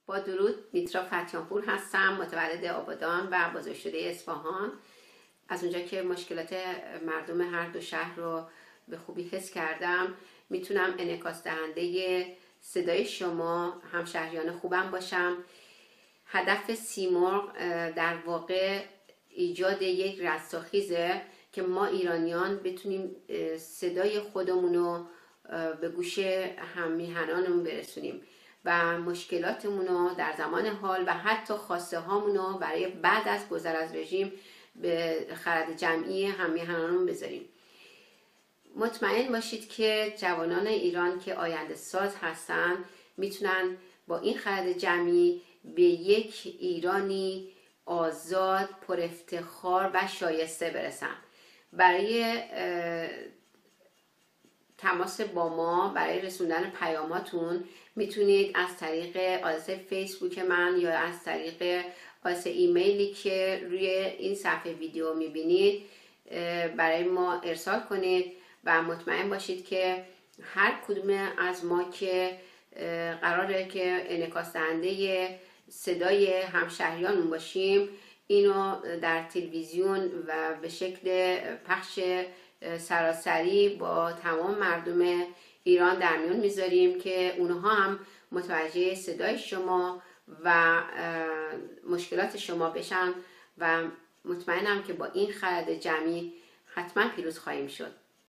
با درود، میترا فتیانپور هستم، متولد آبادان و بزرگشده اصفهان. از اونجا که مشکلات مردم هر دو شهر رو به خوبی حس کردم، میتونم انعکاس دهنده صدای شما همشهریان خوبم باشم. هدف سیمرغ در واقع ایجاد یک رستاخیزه که ما ایرانیان بتونیم صدای خودمون رو به گوش هممیهنانمون برسونیم و مشکلاتمون رو در زمان حال و حتی خواسته هامون رو برای بعد از گذر از رژیم به خرد جمعی هممیهنانمون بذاریم. مطمئن باشید که جوانان ایران که آینده ساز هستن میتونن با این خرد جمعی به یک ایرانی آزاد، پر افتخار و شایسته برسن. برای تماس با ما، برای رسوندن پیاماتون میتونید از طریق آدرس فیسبوک من یا از طریق آدرس ایمیلی که روی این صفحه ویدیو میبینید برای ما ارسال کنید و مطمئن باشید که هر کدوم از ما که قراره که انعکاس دهنده صدای همشهریانمون باشیم، اینو در تلویزیون و به شکل پخش سراسری با تمام مردم ایران در میون میذاریم که اونها هم متوجه صدای شما و مشکلات شما بشن و مطمئنم که با این خرد جمعی حتما پیروز خواهیم شد.